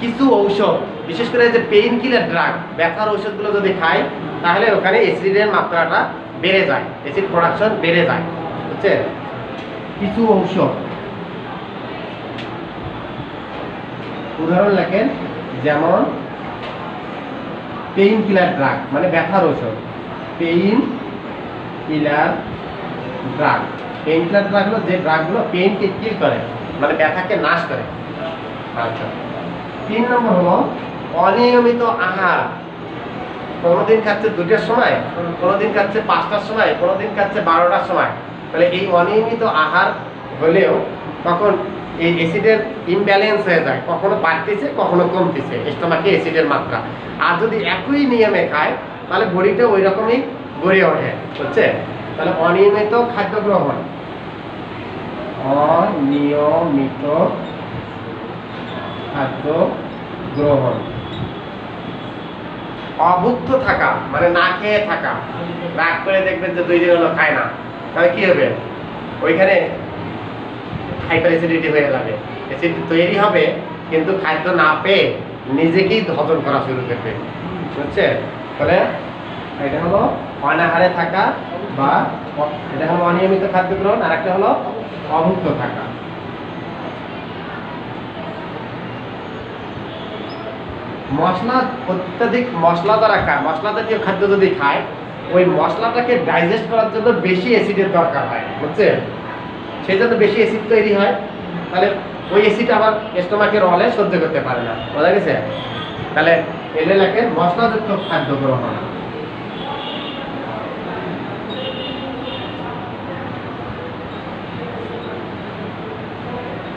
কিছু ঔষধ, বিশেষ করে যে পেইন কিলার ড্রাগ, ব্যথার ঔষধগুলো যদি খায় তাহলে ওখানে অ্যাসিডের মাত্রাটা বেড়ে যায়, অ্যাসিড প্রোডাকশন বেড়ে যায়। বুঝছে? কিছু ঔষধ উদাহরণ লেখেন, যেমন পেইন কিলার ড্রাগ মানে ব্যথার ঔষধ, pain killer drug. Pain killer drug হলো যে ড্রাগগুলো পেইনকে কিল করে, মানে ব্যথাকে নাশ করে। আচ্ছা, 3 নম্বর হলো অনিয়মিত আহার। কোনোদিন খাচ্ছে 2টার সময়, কোনোদিন খাচ্ছে 5টার সময়, কোনোদিন খাচ্ছে 12টার সময়। তাহলে এই অনিয়মিত আহার হলেও তখন এই অ্যাসিডের ইমব্যালেন্স হয়ে যায়, কখনো বাড়তেছে কখনো কমতেছে স্টোমাকে অ্যাসিডের মাত্রা। আর যদি একই নিয়মে খায় তাহলে বডিটা ওই রকমই গড়ে ওঠে। বুঝছে? তাহলে অনিয়মিত খাদ্য গ্রহণ, অনিয়মিত খাদ্য গ্রহণ, অভুক্ত থাকা মানে না খেয়ে থাকা, রাগ করে দেখবেন যে 2 দিন হলো খায় না, তাহলে কি হবে? ওইখানে হাইপার অ্যাসিডিটি হয়ে যাবে, অ্যাসিড তৈরি হবে কিন্তু খাদ্য না পেয়ে নিজেকেই হজম করা শুরু করবে। বুঝছে? তাহলে এটা হলো অনাহারে থাকা বা এটা হলো অনিয়মিত খাদ্য গ্রহণ, আর একটা হলো অভুক্ত থাকা। মশলা, অত্যাধিক মশলা দ্বারা খায়, মশলা জাতীয় খাদ্য যদি খায় ওই মশলাটাকে ডাইজেস্ট করার জন্য বেশি অ্যাসিডের দরকার হয়। বুঝছেন? সেই জন্য বেশি অ্যাসিড তৈরি হয়, তাহলে ওই অ্যাসিড আবার স্টোমাকের রলে সহ্য করতে পারে না। বোঝা গেছে? তাহলে এলে লেখে মশলাযুক্ত খাদ্য গ্রহণ।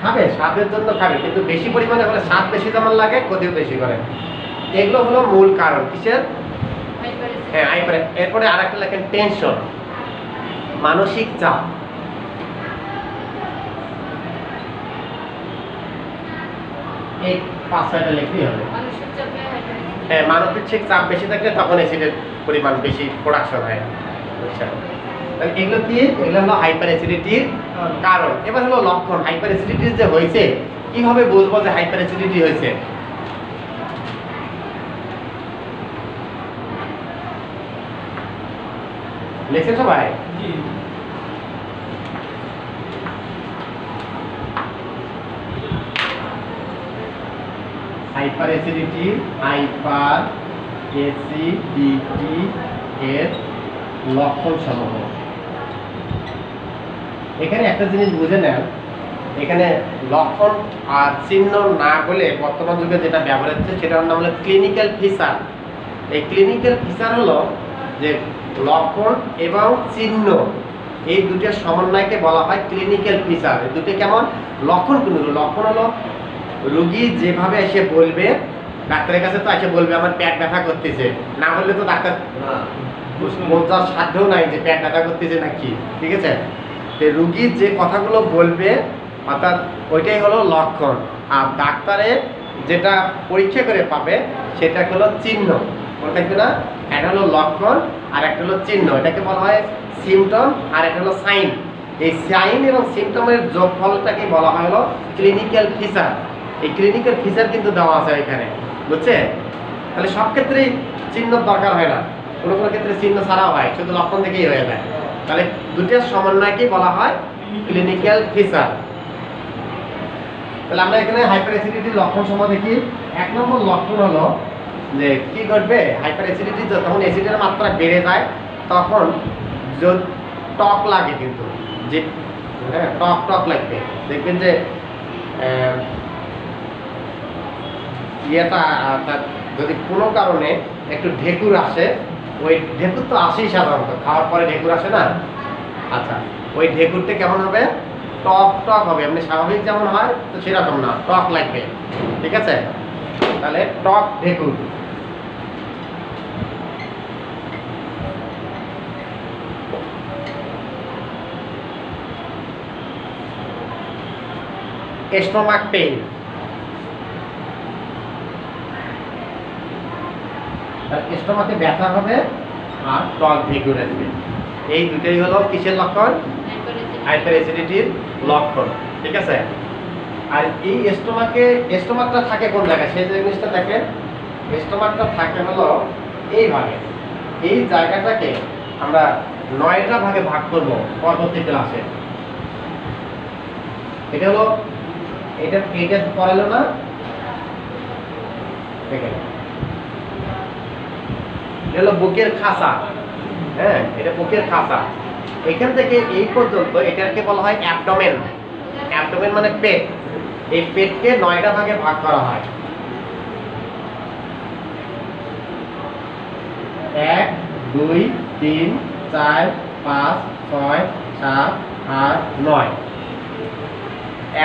খাবে, স্বাদের জন্য খাবে, কিন্তু বেশি পরিমাণে হলে স্বাদ বেশি যেমন লাগে ক্ষতিও বেশি করে। এগুলো হলো মূল কারণ কিসের? হ্যাঁ, এরপরে আরেকটা লেখেন টেনশন, মানসিক চাপ। এই 5-6টা লিখলেই হবে। হ্যাঁ, মানসিক চাপ বেশি থাকলে তখন অ্যাসিডের পরিমাণ বেশি প্রোডাকশন হয়। আচ্ছা, তাহলে এগুলো কি? এগুলো হলো হাইপার অ্যাসিডিটির কারণ। এবার হলো লক্ষণ, হাইপার অ্যাসিডিটি যে হয়েছে কিভাবে বুঝবো যে হাইপার অ্যাসিডিটি হয়েছে? লিখছেন সবাই? হাইপার অ্যাসিডিটি এর লক্ষণ সমূহ। এখানে একটা জিনিস বুঝে নেন, এখানে লক্ষণ আর চিহ্ন না বলে বর্তমান যুগে যেটা ব্যবহার হচ্ছে সেটার নাম হলো ক্লিনিক্যাল ফিচার। এই ক্লিনিক্যাল ফিচার হলো যে লক্ষণ এবং চিহ্ন এই দুটোর সমন্বয়কে বলা হয় ক্লিনিক্যাল ফিচার। এই দুটো কেমন লক্ষণ? কোন লক্ষণ হলো রোগী যেভাবে এসে বলবে, ডাক্তারের কাছে তো এসে বলবে আমার পেট ব্যথা করতেছে, না বললে তো ডাক্তার বোঝার সাধ্যও নাই যে পেট ব্যথা করতেছে নাকি, ঠিক আছে? রোগী যে কথাগুলো বলবে অর্থাৎ ওইটাই হলো লক্ষণ, আর ডাক্তারের যেটা পরীক্ষা করে পাবে সেটা হলো চিহ্ন। মনে থাকবে না, একটা হলো লক্ষণ আর একটা হলো চিহ্ন। এটাকে বলা হয় সিমটম আর একটা হলো সাইন। এই সাইন এবং সিমটমের যোগফলটাকে বলা হয় হলো ক্লিনিক্যাল ফিচার। এই ক্লিনিক্যাল ফিচার কিন্তু দেওয়া আছে এখানে, বুঝছে? তাহলে সব ক্ষেত্রেই চিহ্ন দরকার হয় না, কোনো কোনো ক্ষেত্রে চিহ্ন ছাড়াও হয়, শুধু লক্ষণ থেকেই হয়ে যায়। তাহলে দুটোর সমন্বয়কেই বলা হয় ক্লিনিক্যাল ফিচার। তাহলে আমরা এখানে হাইপার অ্যাসিডিটির লক্ষণ সমূহ দেখি। 1 নম্বর লক্ষণ হলো যে কি ঘটবে, হাইপার অ্যাসিডিটি যখন অ্যাসিডের মাত্রা বেড়ে যায় তখন টক লাগে, কিন্তু যে হ্যাঁ টক লাগবে। দেখবেন যে ইয়েটা যদি কোনো কারণে একটু ঢেকুর আসে, ওই ঢেকুর তো আসেই সাধারণত, খাওয়ার পরে ঢেকুর আসে না? আচ্ছা, ওই ঢেকুরটা কেমন হবে? টক হবে। এমনি স্বাভাবিক যেমন হয় তো সেরকম না, টক লাগবে, ঠিক আছে? তাহলে টক ঢেকুর। স্টোমাক পেইন, স্টোমাকে ব্যথা হবে আর টক ঢেকুর আসবে। এই দুটোই হলো কিসের লক্ষণ? হাইপার অ্যাসিডিটির লক্ষণ, ঠিক আছে? আর এই স্টোমাকটা থাকে কোন জায়গায় সেই জিনিসটা দেখেন। স্টোমাকটা থাকে হলো এইভাবে, এই জায়গাটাকে আমরা 9টা ভাগে ভাগ করব পরবর্তী ক্লাসে। এটা হলো এটা পড়ালো না, দেখেন এটা হলো বুকের খাঁচা, হ্যাঁ এটা বুকের খাঁচা। এখান থেকে এই পর্যন্ত এটাকে বলা হয় অ্যাবডোমেন। অ্যাবডোমেন মানে পেট। এই পেটকে 9টা ভাগে ভাগ করা হয়। 1 2 3 4 5 6 7 8 9।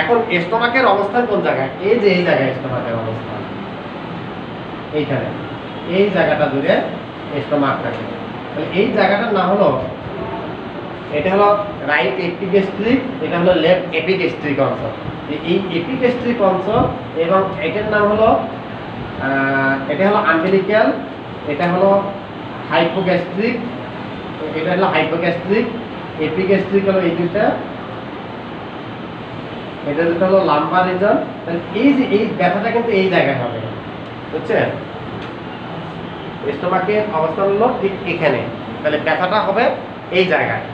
এখন স্টোমাকের অবস্থান কোন জায়গায়? এই যে এই জায়গায় স্টোমাকের অবস্থান, এইখানে এই জায়গাটা জুড়ে স্টোমাক থাকে। তাহলে এই জায়গাটার নাম হলো, এটা হলো রাইট এপিগ্যাস্ট্রিক, এটা হলো লেফট এপিগ্যাস্ট্রিক অংশ। এই এপিগ্যাস্ট্রিক অংশ এবং এটার নাম হলো এটা হলো আম্বিলিক্যাল, এটা হলো হাইপোগ্যাস্ট্রিক, এটা হলো হাইপোগ্যাস্ট্রিক। এপিগ্যাস্ট্রিক হলো এই দুইটা, এটা যেটা হলো লাম্বার রিজন। তাহলে এই যে এই ব্যথাটা কিন্তু এই জায়গায় হবে, বুঝছেন? স্টোমাকের অবস্থান হলো ঠিক এখানে, তাহলে ব্যথাটা হবে এই জায়গায়।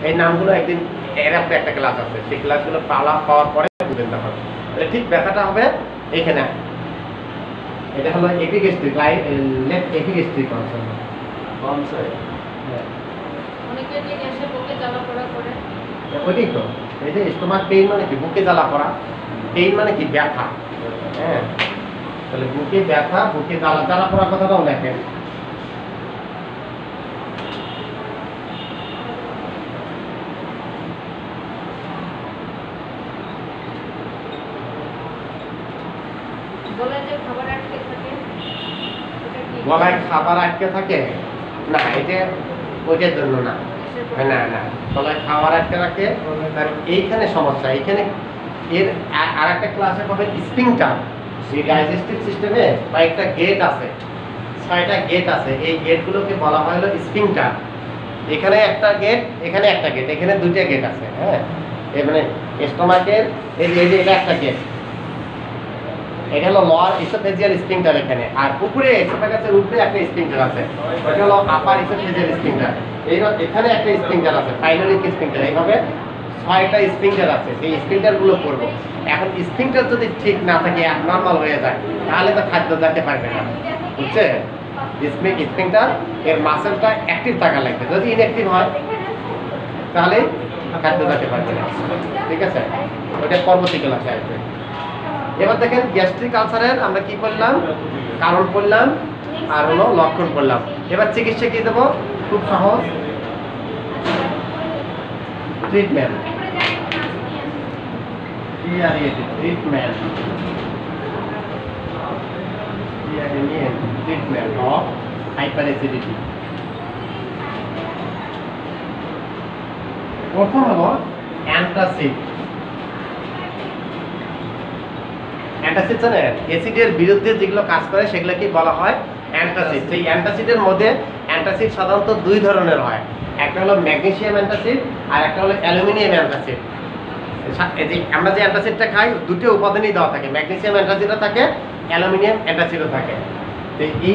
এই নামগুলো একদিন এর আপনি একটা ক্লাস আছে, সেই ক্লাসগুলো পাওয়ার পরে বুঝেন তখন। তাহলে ঠিক ব্যথাটা হবে এখানে। এটা হলো এপিগ্যাস্ট্রিক, লেফট এপিগ্যাস্ট্রিক অংশ। ওইটাই তো, এই যে স্টোমাক পেইন মানে কি? বুকে জ্বালা করা। পেইন মানে কি? ব্যথা, হ্যাঁ। তাহলে বুকে ব্যথা, বুকে জ্বালা করার কথাটাও লেখেন। গলায় খাবার আটকে থাকে না, এটা ওইটার জন্য না, না না, গলায় খাবার আটকে রাখে তার এইখানে সমস্যা। এইখানে এর আর একটা ক্লাসে পাবে স্ফিংটার। এই ডাইজেস্টিভ সিস্টেমে কয়েকটা গেট আছে, 6টা গেট আছে। এই গেটগুলোকে বলা হয় হলো স্ফিংটার। এখানে একটা গেট, এখানে একটা গেট, এখানে 2টা গেট আছে, হ্যাঁ। এই মানে স্টোমাকের এই যে এটা একটা গেট, এটা হলো লোয়ার ইসোফেজিয়াল স্ফিংটার এখানে, আর উপরে এসোফেগাসের উপরে একটা স্ফিংটার আছে, এটা হলো আপার ইসোফেজিয়াল স্ফিংটার। এখানে একটা স্ফিংটার আছে, পাইলোরিক স্ফিংটার। এইভাবে 6টা স্ফিংটার আছে, সেই স্ফিংটারগুলো করব। এখন স্ফিংটার যদি ঠিক না থাকে, নর্মাল হয়ে যায়, তাহলে তো খাদ্য যেতে পারবে না, বুঝছে? স্ফিংটার এর মাসেলটা অ্যাক্টিভ থাকা লাগবে, যদি ইনঅ্যাক্টিভ হয় তাহলে খাদ্য যেতে পারবে না, ঠিক আছে? ওটা পরবর্তী ক্লাসে আসবে। এবার দেখেন গ্যাস্ট্রিক আলসারের আমরা কি করলাম, কারণ করলাম আর হলো লক্ষণ করলাম। এবার চিকিৎসা কি দেবো, খুব সহজ, treatment. Treatment of hyper acidity. প্রথম হলো অ্যান্টাসিড। অ্যান্টাসিড জানেন অ্যাসিডের বিরুদ্ধে যেগুলো কাজ করে সেগুলোকে বলা হয় অ্যান্টাসিড। সেই অ্যান্টাসিডের মধ্যে অ্যান্টাসিড সাধারণত দুই ধরনের হয়, একটা হলো ম্যাগনেসিয়াম অ্যান্টাসিড আর একটা হলো অ্যালুমিনিয়াম অ্যান্টাসিড। আমরা যে অ্যান্টাসিডটা খাই দুটো উপাদানই দেওয়া থাকে, ম্যাগনেসিয়াম অ্যান্টাসিডও থাকে, অ্যালুমিনিয়াম অ্যান্টাসিডও থাকে। তো এই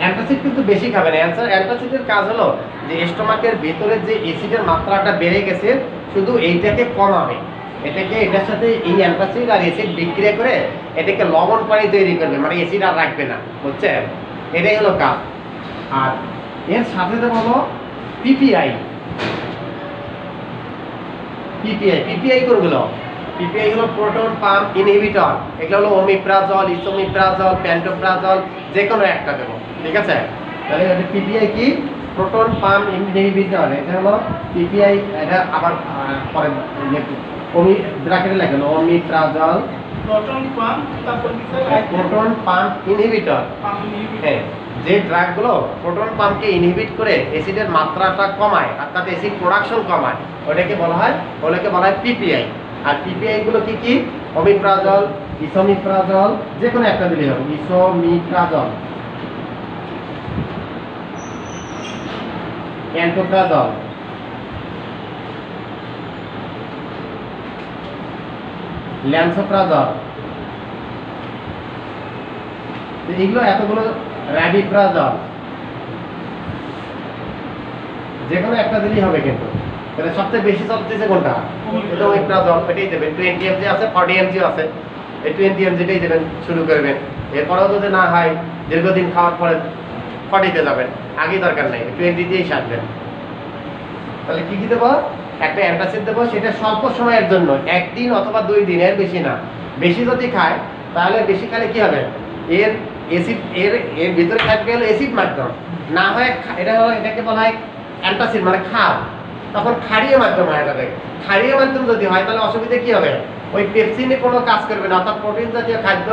অ্যান্টাসিড কিন্তু বেশি খাবে না। অ্যান্টাসিডের কাজ হলো যে স্টোমাকের ভিতরে যে অ্যাসিডের মাত্রাটা বেড়ে গেছে শুধু এইটাকে কমাবে, এটার সাথে এই অ্যান্টাসিড আর অ্যাসিড বিক্রিয়া করে এটাকে লবণ পানি তৈরি করবে, মানে অ্যাসিড আর রাখবে না, বুঝছেন? এটাই হলো কাজ। আর এর সাথে হলো পিপিআই। পিপিআই কোনগুলো? পিপিআই হলো প্রোটন পাম্প ইনহিবিটর। এগুলো হলো ওমিপ্রাজল, ইসোমিপ্রাজল, প্যান্টোপ্রাজল, যে কোনো একটা দেবো, ঠিক আছে? তাহলে পিপিআই কি? Proton pump inhibitor. এটা হলো পিপিআই। এটা আবার পরে ব্র্যাকেটে লেখেন ওমিপ্রাজল, প্রোটন পাম্প, তারপর কি স্যার? Proton pump inhibitor. হ্যাঁ, যে ড্রাগগুলো প্রোটন পাম্পকে ইনহিবিট করে অ্যাসিডের মাত্রাটা কমায়, অর্থাৎ অ্যাসিড প্রোডাকশন কমায়, ওটাকে বলা হয় পিপিআই। আর পিপিআই গুলো কি কি? ওমিপ্রাজল, ইসোমিপ্রাজল, যে কোনো একটা দিলেই হবে। ইসোমিপ্রাজল, প্যান্টোপ্রাজল, ল্যান্সোপ্রাজল, এগুলো এতগুলো, র্যাবিপ্রাজল, যে কোনো একটা দিলেই হবে। কিন্তু এটা সবচেয়ে বেশি চলতেছে কোনটা? এটা ওমিপ্রাজল, এটাই দেবেন। 20 mg আছে, 40 mg আছে, এই 20 mgটাই দেবেন, শুরু করবেন। এরপরেও যদি না হয় দীর্ঘদিন খাওয়ার পরে 40-তে যাবেন, আগে দরকার নেই, 20 দিয়েই সারবেন। তাহলে কি কি দেবো? একটা অ্যান্টাসিড দেবো, সেটা স্বল্প সময়ের জন্য, 1 দিন অথবা 2 দিন, এর বেশি না। বেশি যদি খায় তাহলে বেশি খেলে কি হবে, এর অ্যাসিড এর ভিতরে থাকবে হলো অ্যাসিড মাধ্যম, না হয় এটাকে বলা হয় অ্যান্টাসিড মানে খাও, তখন ক্ষারীয় মাধ্যম হয়। এটাকে ক্ষারীয় মাধ্যম যদি হয় তাহলে অসুবিধা কি হবে, ওই পেপসিনে কোনো কাজ করবে না, অর্থাৎ প্রোটিন জাতীয় খাদ্য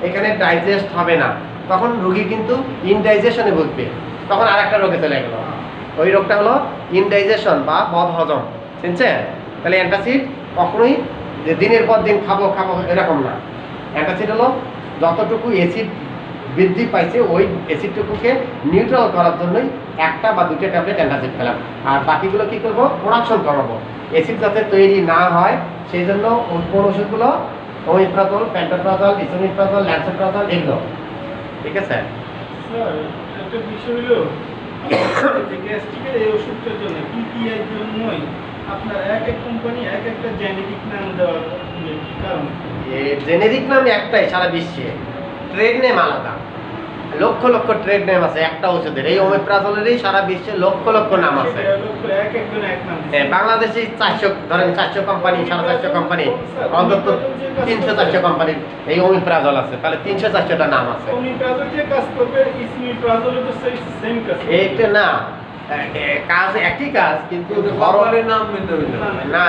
এখানে ডাইজেস্ট হবে না, তখন রোগী কিন্তু ইনডাইজেশনে ভুগবে, তখন আর একটা রোগে চলে গেল। ওই রোগটা হলো ইনডাইজেশন বা বদহজম, শুনছেন? তাহলে অ্যান্টাসিড কখনোই যে দিনের পর দিন খাবো এরকম না। অ্যান্টাসিড হলো যতটুকু অ্যাসিড বৃদ্ধি পাইছে ওই অ্যাসিডটুকুকে নিউট্রাল করার জন্যই 1টা বা 2টা ট্যাবলেট অ্যান্টাসিড খেলাম। আর বাকিগুলো কি করবো, প্রোডাকশন কমাবো, অ্যাসিড যাতে তৈরি না হয় সেই জন্য কোন ওষুধগুলো, ওমিপ্রাজল, প্যান্টোপ্রাজল, ইসোমিপ্রাজল, ল্যান্সোপ্রাজল, এগুলো, ঠিক আছে? স্যার একটা বিষয় হলো যে গ্যাস্ট্রিকের এই ওষুধটার জন্য পিপিআই জন্যই আপনার এক কোম্পানি একটা জেনেরিক নাম দেওয়ার কারণ? জেনেরিক নাম একটাই সারা বিশ্বে, ট্রেড নেম আলাদা, লক্ষ লক্ষ ট্রেড নেম আছে একটা ওষুধের। এই ওমিপ্রাজলেরই সারা বিশ্বে লক্ষ লক্ষ নাম আছে। বাংলাদেশে 400 কোম্পানি, 450 কোম্পানি, অন্তত 300-400 কোম্পানির এই ওমিপ্রাজল আছে, তাহলে 300-400টা নাম আছে। এইটা না, কাজ একই কাজ, কিন্তু ঘরোয়ার নাম না,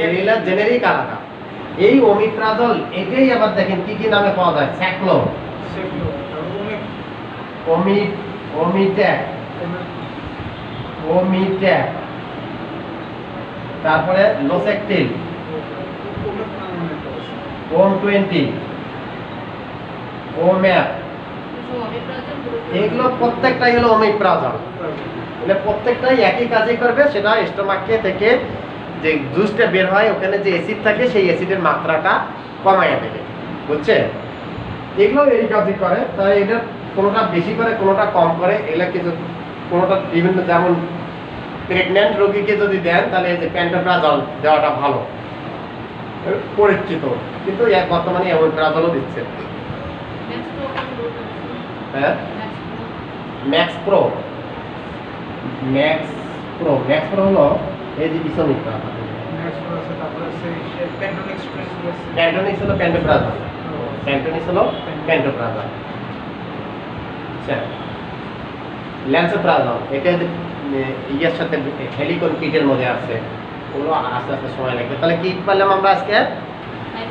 এগুলা জেনেরিক আলাদা। এই ওমিপ্রাজল এটাই আবার দেখেন কি কি নামে পাওয়া যায়, স্যাক্লো, ওমিট্যাক, তারপরে লোসেকটিল, OM20, ওম্যাপ, এগুলো প্রত্যেকটাই হলো ওমিপ্রাজল। মানে প্রত্যেকটাই একই কাজই করবে, সেটা স্টোমাকে থেকে যে জুসটা বের হয় ওখানে যে অ্যাসিড থাকে সেই অ্যাসিডের মাত্রাটা কমাইয়া দেবে, বুঝছে? এগুলো এই কাজই করে, তাই এটা কোনোটা বেশি করে কোনোটা কম করে, এগুলা কিছু কোনোটা বিভিন্ন, যেমন প্রেগন্যান্ট রোগীকে যদি দেন তাহলে এই যে প্যান্টোপ্রাজল দেওয়াটা ভালো, পরীক্ষিত, কিন্তু বর্তমানে এমোপ্রাজলও দিচ্ছে। হ্যাঁ, ম্যাক্স প্রো হলো এই যে ইসোমিকটা, প্যান্টোনিক্স হলো প্যান্টোপ্রাজল, আচ্ছা ল্যান্সোপ্রাজল এটা যে ইয়ের সাথে হেলিকন কিটের মধ্যে আছে, ওগুলো আস্তে আস্তে সময় লাগবে। তাহলে কি পারলাম আমরা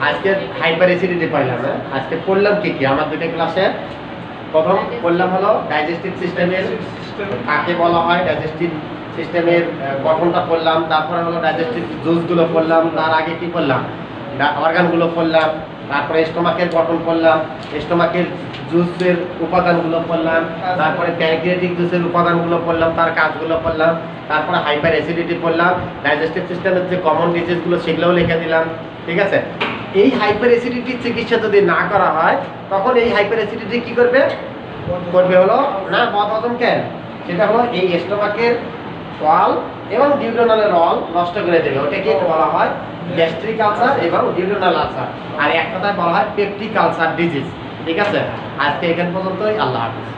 আজকে হাইপার অ্যাসিডিটি পাইলাম। আজকে পড়লাম কি আমার দুটো ক্লাসে। প্রথম পড়লাম হলো ডাইজেস্টিভ সিস্টেমের কাকে বলা হয়, ডাইজেস্টিভ সিস্টেমের গঠনটা পড়লাম, তারপরে হলো ডাইজেস্টিভ জুসগুলো পড়লাম, তার আগে কি পড়লাম অর্গানগুলো পড়লাম, তারপরে স্টোমাকের গঠন পড়লাম, স্টোমাকের জুসের উপাদানগুলো পড়লাম, তারপরে প্যানক্রিয়াটিক জুসের উপাদানগুলো পড়লাম, তার কাজগুলো পড়লাম, তারপরে হাইপার অ্যাসিডিটি পড়লাম, ডাইজেস্টিভ সিস্টেমের যে কমন ডিজিজগুলো সেগুলোও লিখে দিলাম। ঠিক আছে, এই হাইপার অ্যাসিডিটির চিকিৎসা যদি না করা হয় তখন এই হাইপার অ্যাসিডিটি কি করবে হলো না বদহজম কেন, সেটা হলো এই স্টোমাকের ওয়াল এবং ডিউডেনালের ওয়াল নষ্ট করে দেবে। ওটাকে বলা হয় গ্যাস্ট্রিক আলসার এবং ডিউডেনাল আলসার, আর এক কথায় বলা হয় পেপটিক আলসার ডিজিজ। ঠিক আছে, আজকে এখান পর্যন্তই, আল্লাহ হাফেজ।